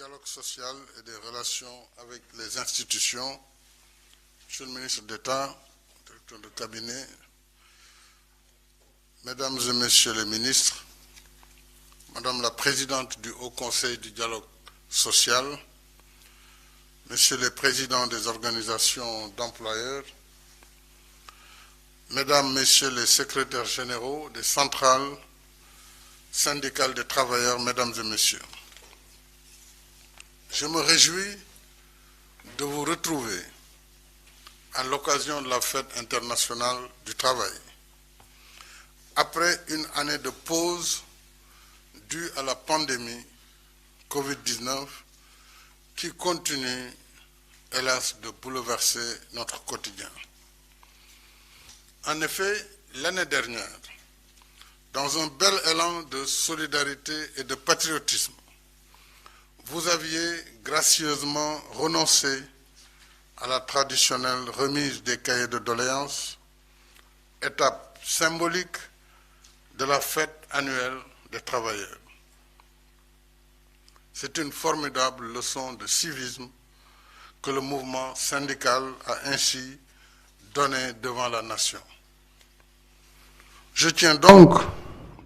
dialogue social et des relations avec les institutions, Monsieur le ministre d'État, directeur de cabinet, Mesdames et Messieurs les ministres, Madame la Présidente du Haut Conseil du dialogue social, Messieurs les Présidents des organisations d'employeurs, Mesdames, Messieurs les secrétaires généraux des centrales syndicales des travailleurs, Mesdames et Messieurs, je me réjouis de vous retrouver à l'occasion de la Fête internationale du travail, après une année de pause due à la pandémie Covid-19 qui continue, hélas, de bouleverser notre quotidien. En effet, l'année dernière, dans un bel élan de solidarité et de patriotisme, vous aviez gracieusement renoncé à la traditionnelle remise des cahiers de doléances, étape symbolique de la fête annuelle des travailleurs. C'est une formidable leçon de civisme que le mouvement syndical a ainsi donnée devant la nation. Je tiens donc,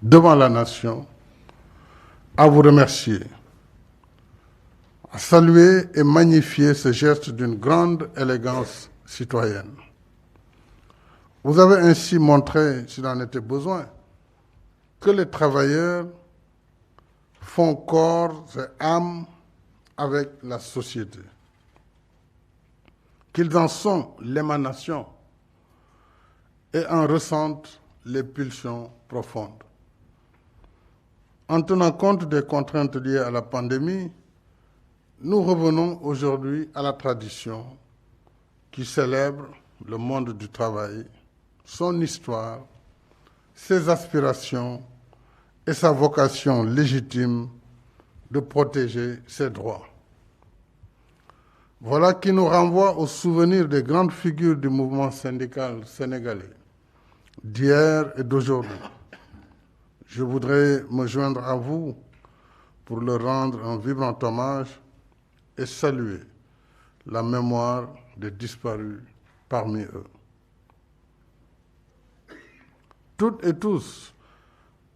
devant la nation, à vous remercier, à saluer et magnifier ce geste d'une grande élégance citoyenne. Vous avez ainsi montré, s'il en était besoin, que les travailleurs font corps et âme avec la société, qu'ils en sont l'émanation et en ressentent les pulsions profondes. En tenant compte des contraintes liées à la pandémie, nous revenons aujourd'hui à la tradition qui célèbre le monde du travail, son histoire, ses aspirations et sa vocation légitime de protéger ses droits. Voilà qui nous renvoie au souvenir des grandes figures du mouvement syndical sénégalais, d'hier et d'aujourd'hui. Je voudrais me joindre à vous pour leur rendre un vibrant hommage et saluer la mémoire des disparus parmi eux. Toutes et tous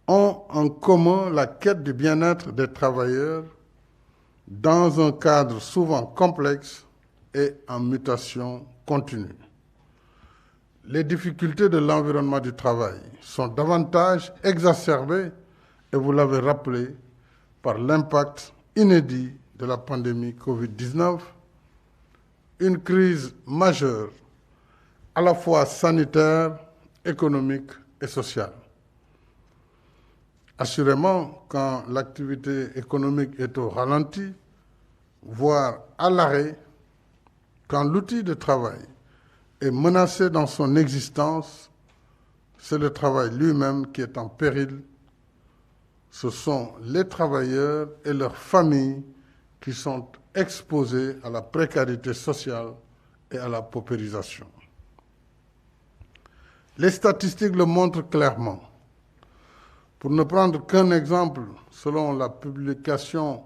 ont en commun la quête du bien-être des travailleurs dans un cadre souvent complexe et en mutation continue. Les difficultés de l'environnement du travail sont davantage exacerbées, et vous l'avez rappelé, par l'impact inédit de la pandémie Covid-19, une crise majeure, à la fois sanitaire, économique et sociale. Assurément, quand l'activité économique est au ralenti, voire à l'arrêt, quand l'outil de travail est menacé dans son existence, c'est le travail lui-même qui est en péril. Ce sont les travailleurs et leurs familles qui sont exposés à la précarité sociale et à la paupérisation. Les statistiques le montrent clairement. Pour ne prendre qu'un exemple, selon la publication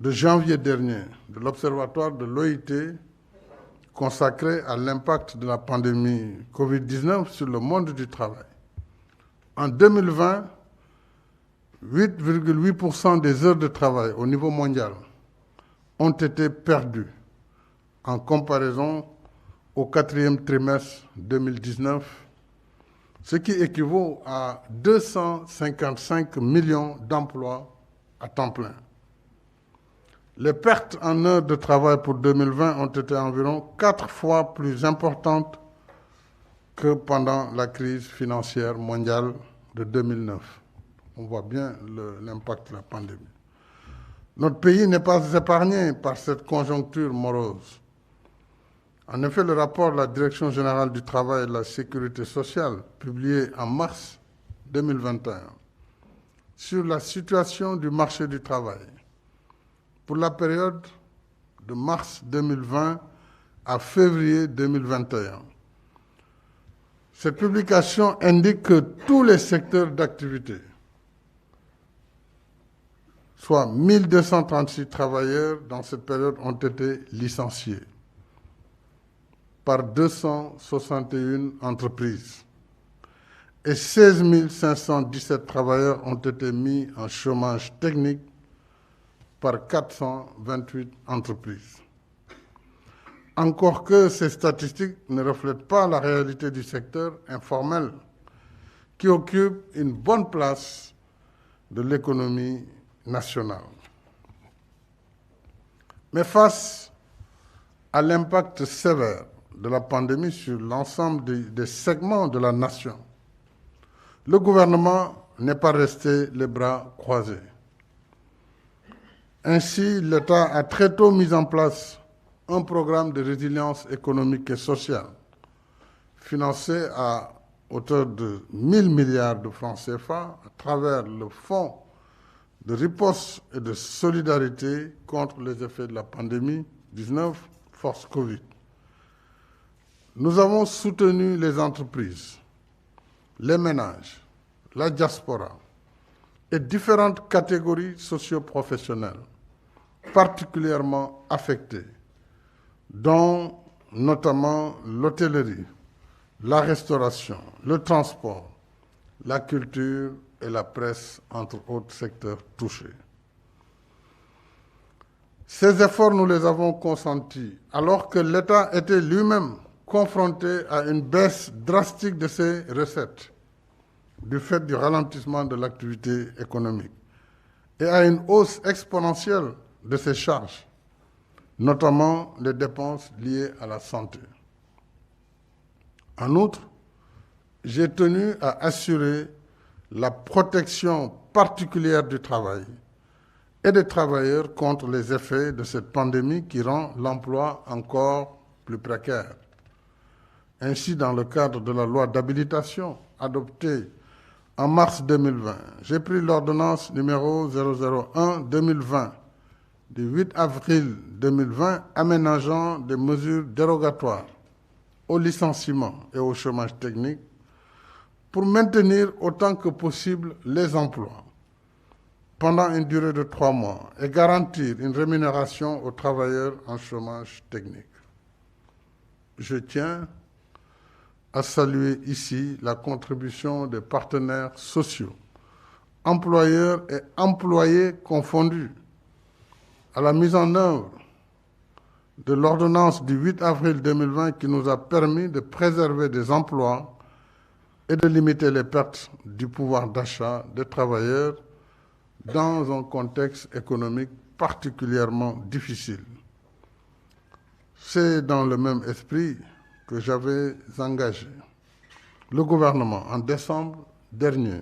de janvier dernier de l'Observatoire de l'OIT consacré à l'impact de la pandémie Covid-19 sur le monde du travail, en 2020, 8,8% des heures de travail au niveau mondial ont été perdues en comparaison au quatrième trimestre 2019, ce qui équivaut à 255 millions d'emplois à temps plein. Les pertes en heures de travail pour 2020 ont été environ 4 fois plus importantes que pendant la crise financière mondiale de 2009. On voit bien l'impact de la pandémie. Notre pays n'est pas épargné par cette conjoncture morose. En effet, le rapport de la Direction générale du travail et de la sécurité sociale, publié en mars 2021, sur la situation du marché du travail, pour la période de mars 2020 à février 2021. Cette publication indique que tous les secteurs d'activité soit 1236 travailleurs dans cette période ont été licenciés par 261 entreprises et 16 517 travailleurs ont été mis en chômage technique par 428 entreprises. Encore que ces statistiques ne reflètent pas la réalité du secteur informel qui occupe une bonne place de l'économie nationale. Mais face à l'impact sévère de la pandémie sur l'ensemble des segments de la nation, le gouvernement n'est pas resté les bras croisés. Ainsi, l'État a très tôt mis en place un programme de résilience économique et sociale financé à hauteur de 1 000 milliards de francs CFA à travers le Fonds de riposte et de solidarité contre les effets de la pandémie 19, force Covid. Nous avons soutenu les entreprises, les ménages, la diaspora et différentes catégories socio-professionnelles particulièrement affectées, dont notamment l'hôtellerie, la restauration, le transport, la culture et la presse, entre autres secteurs touchés. Ces efforts, nous les avons consentis alors que l'État était lui-même confronté à une baisse drastique de ses recettes du fait du ralentissement de l'activité économique et à une hausse exponentielle de ses charges, notamment les dépenses liées à la santé. En outre, j'ai tenu à assurer la protection particulière du travail et des travailleurs contre les effets de cette pandémie qui rend l'emploi encore plus précaire. Ainsi, dans le cadre de la loi d'habilitation adoptée en mars 2020, j'ai pris l'ordonnance numéro 001-2020 du 8 avril 2020 aménageant des mesures dérogatoires au licenciement et au chômage technique pour maintenir autant que possible les emplois pendant une durée de 3 mois et garantir une rémunération aux travailleurs en chômage technique. Je tiens à saluer ici la contribution des partenaires sociaux, employeurs et employés confondus, à la mise en œuvre de l'ordonnance du 8 avril 2020 qui nous a permis de préserver des emplois et de limiter les pertes du pouvoir d'achat des travailleurs dans un contexte économique particulièrement difficile. C'est dans le même esprit que j'avais engagé le gouvernement en décembre dernier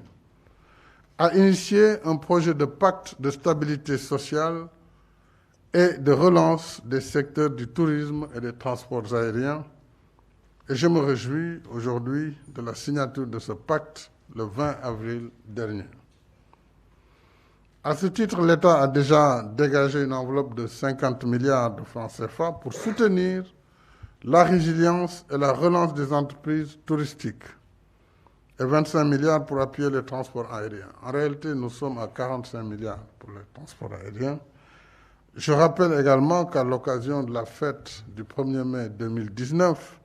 à initier un projet de pacte de stabilité sociale et de relance des secteurs du tourisme et des transports aériens. Et je me réjouis aujourd'hui de la signature de ce pacte le 20 avril dernier. À ce titre, l'État a déjà dégagé une enveloppe de 50 milliards de francs CFA pour soutenir la résilience et la relance des entreprises touristiques et 25 milliards pour appuyer les transports aériens. En réalité, nous sommes à 45 milliards pour les transports aériens. Je rappelle également qu'à l'occasion de la fête du 1er mai 2019,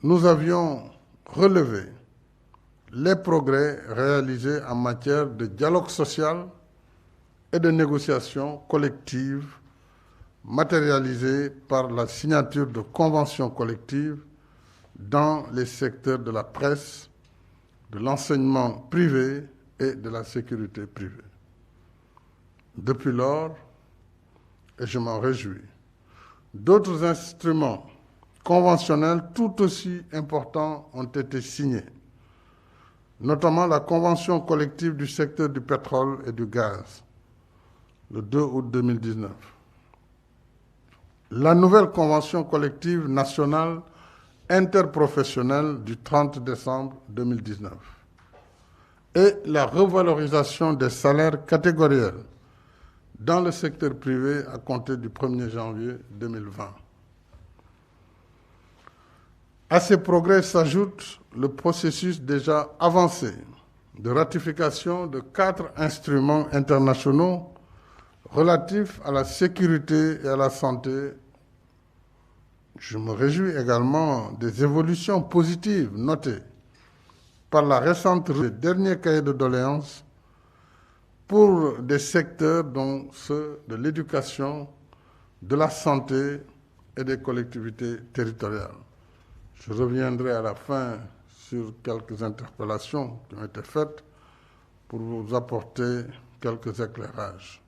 nous avions relevé les progrès réalisés en matière de dialogue social et de négociation collective matérialisés par la signature de conventions collectives dans les secteurs de la presse, de l'enseignement privé et de la sécurité privée. Depuis lors, et je m'en réjouis, d'autres instruments conventionnels tout aussi importants ont été signés, notamment la convention collective du secteur du pétrole et du gaz, le 2 août 2019, la nouvelle convention collective nationale interprofessionnelle du 30 décembre 2019 et la revalorisation des salaires catégoriels dans le secteur privé à compter du 1er janvier 2020. À ces progrès s'ajoute le processus déjà avancé de ratification de 4 instruments internationaux relatif à la sécurité et à la santé, je me réjouis également des évolutions positives notées par la récente dernier cahier de doléances pour des secteurs dont ceux de l'éducation, de la santé et des collectivités territoriales. Je reviendrai à la fin sur quelques interpellations qui ont été faites pour vous apporter quelques éclairages.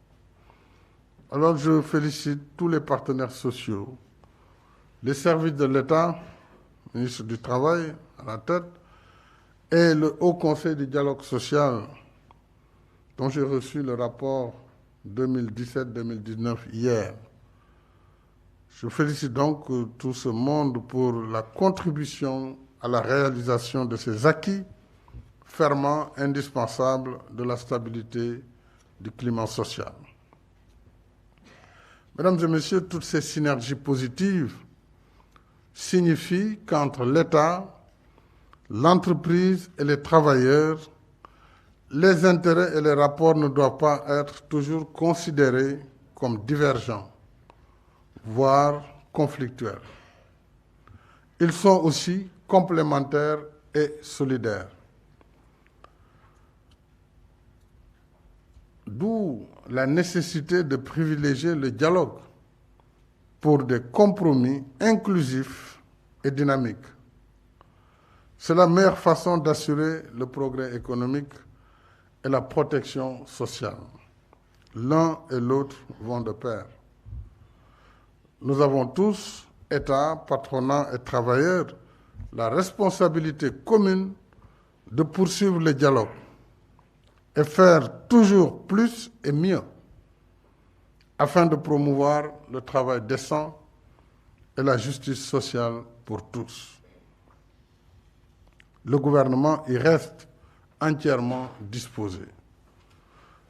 Alors je félicite tous les partenaires sociaux, les services de l'État, le ministre du Travail à la tête, et le Haut Conseil du dialogue social, dont j'ai reçu le rapport 2017-2019 hier. Je félicite donc tout ce monde pour la contribution à la réalisation de ces acquis fermement indispensables de la stabilité du climat social. Mesdames et messieurs, toutes ces synergies positives signifient qu'entre l'État, l'entreprise et les travailleurs, les intérêts et les rapports ne doivent pas être toujours considérés comme divergents, voire conflictuels. Ils sont aussi complémentaires et solidaires. D'où la nécessité de privilégier le dialogue pour des compromis inclusifs et dynamiques. C'est la meilleure façon d'assurer le progrès économique et la protection sociale. L'un et l'autre vont de pair. Nous avons tous, État, patronat et travailleurs, la responsabilité commune de poursuivre le dialogue et faire toujours plus et mieux afin de promouvoir le travail décent et la justice sociale pour tous. Le gouvernement y reste entièrement disposé.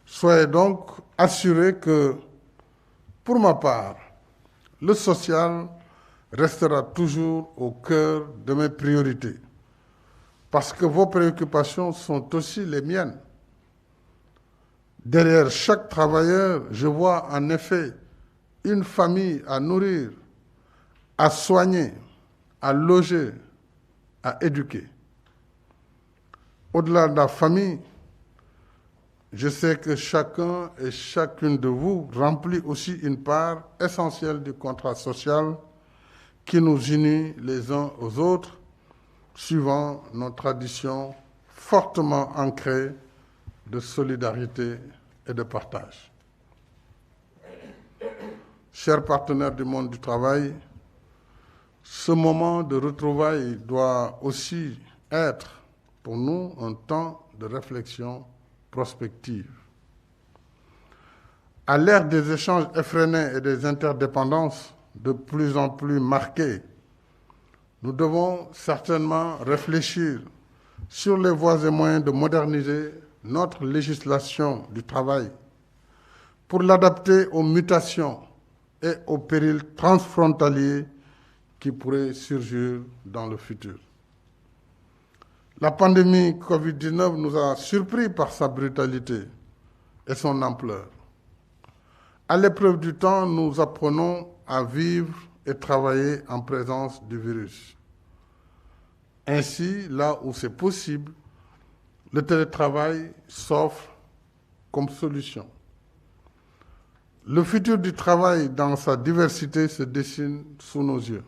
Soyez donc assurés que, pour ma part, le social restera toujours au cœur de mes priorités, parce que vos préoccupations sont aussi les miennes. Derrière chaque travailleur, je vois en effet une famille à nourrir, à soigner, à loger, à éduquer. Au-delà de la famille, je sais que chacun et chacune de vous remplit aussi une part essentielle du contrat social qui nous unit les uns aux autres, suivant nos traditions fortement ancrées de solidarité et de partage. Chers partenaires du monde du travail, ce moment de retrouvailles doit aussi être pour nous un temps de réflexion prospective. À l'ère des échanges effrénés et des interdépendances de plus en plus marquées, nous devons certainement réfléchir sur les voies et moyens de moderniser notre législation du travail pour l'adapter aux mutations et aux périls transfrontaliers qui pourraient surgir dans le futur. La pandémie Covid-19 nous a surpris par sa brutalité et son ampleur. À l'épreuve du temps, nous apprenons à vivre et travailler en présence du virus. Ainsi, là où c'est possible, le télétravail s'offre comme solution. Le futur du travail dans sa diversité se dessine sous nos yeux.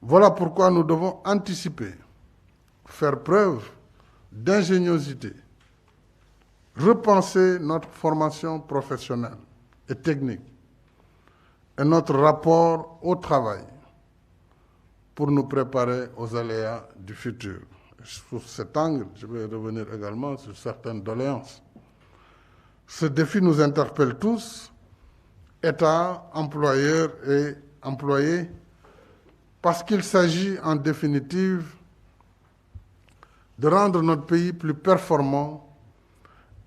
Voilà pourquoi nous devons anticiper, faire preuve d'ingéniosité, repenser notre formation professionnelle et technique et notre rapport au travail pour nous préparer aux aléas du futur. Sous cet angle, je vais revenir également sur certaines doléances. Ce défi nous interpelle tous, État, employeurs et employés, parce qu'il s'agit en définitive de rendre notre pays plus performant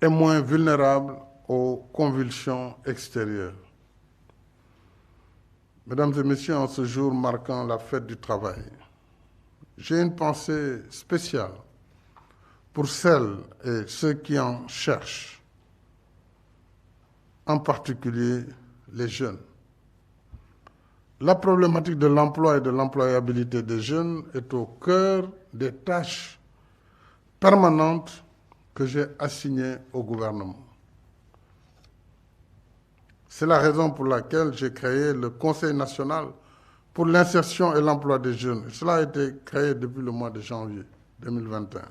et moins vulnérable aux convulsions extérieures. Mesdames et messieurs, en ce jour marquant la fête du travail, j'ai une pensée spéciale pour celles et ceux qui en cherchent. en particulier les jeunes. La problématique de l'emploi et de l'employabilité des jeunes est au cœur des tâches permanentes que j'ai assignées au gouvernement. C'est la raison pour laquelle j'ai créé le Conseil national pour l'insertion et l'emploi des jeunes. Cela a été créé depuis le mois de janvier 2021.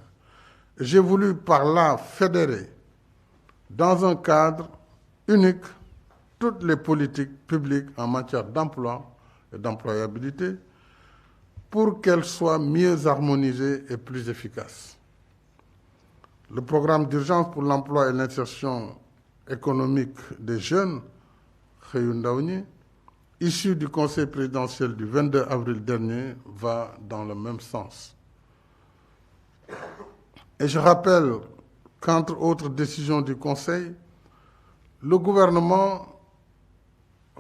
J'ai voulu par là fédérer dans un cadre unique toutes les politiques publiques en matière d'emploi et d'employabilité pour qu'elles soient mieux harmonisées et plus efficaces. Le programme d'urgence pour l'emploi et l'insertion économique des jeunes, Xëyu Ndaw ñi, issu du Conseil présidentiel du 22 avril dernier, va dans le même sens. Et je rappelle qu'entre autres décisions du Conseil, le gouvernement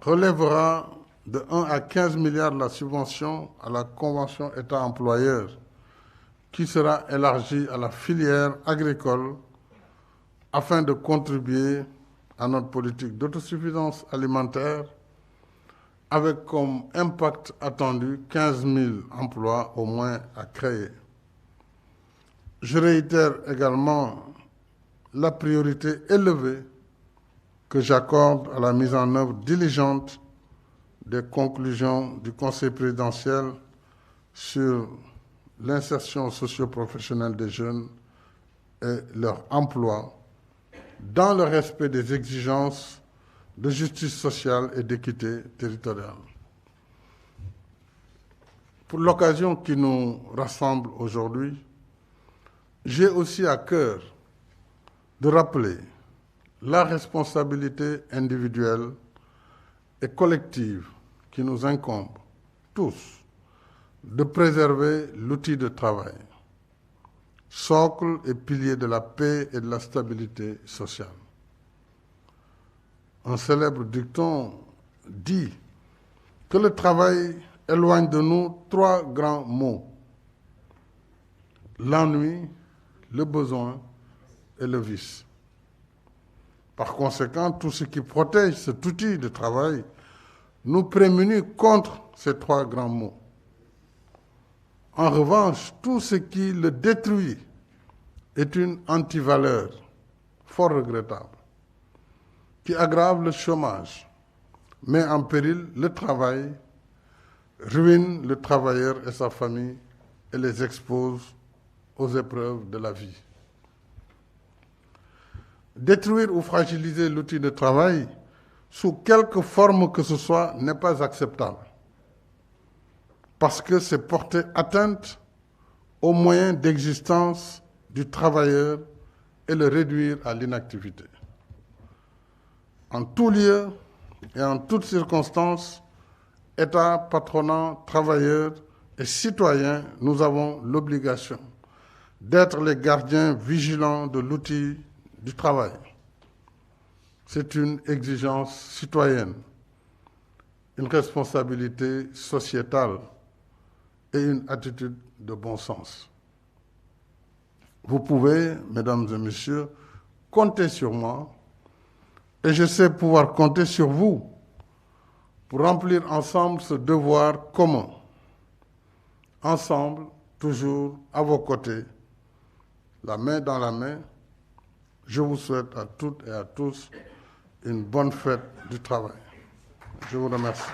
relèvera de 1 à 15 milliards la subvention à la convention État-employeur, qui sera élargie à la filière agricole afin de contribuer à notre politique d'autosuffisance alimentaire avec comme impact attendu 15 000 emplois au moins à créer. Je réitère également la priorité élevée que j'accorde à la mise en œuvre diligente des conclusions du Conseil présidentiel sur l'insertion socio-professionnelle des jeunes et leur emploi dans le respect des exigences de justice sociale et d'équité territoriale. Pour l'occasion qui nous rassemble aujourd'hui, j'ai aussi à cœur de rappeler la responsabilité individuelle et collective qui nous incombe tous de préserver l'outil de travail, socle et pilier de la paix et de la stabilité sociale. Un célèbre dicton dit que le travail éloigne de nous 3 grands maux: l'ennui, le besoin et le vice. Par conséquent, tout ce qui protège cet outil de travail nous prémunit contre ces 3 grands maux. En revanche, tout ce qui le détruit est une antivaleur fort regrettable, qui aggrave le chômage, met en péril le travail, ruine le travailleur et sa famille et les expose aux épreuves de la vie. Détruire ou fragiliser l'outil de travail sous quelque forme que ce soit n'est pas acceptable, parce que c'est porter atteinte aux moyens d'existence du travailleur et le réduire à l'inactivité. En tout lieu et en toutes circonstances, État, patronat, travailleurs et citoyens, nous avons l'obligation d'être les gardiens vigilants de l'outil du travail. C'est une exigence citoyenne, une responsabilité sociétale et une attitude de bon sens. Vous pouvez, mesdames et messieurs, compter sur moi et je sais pouvoir compter sur vous pour remplir ensemble ce devoir commun. Ensemble, toujours à vos côtés, la main dans la main, je vous souhaite à toutes et à tous une bonne fête du travail. Je vous remercie.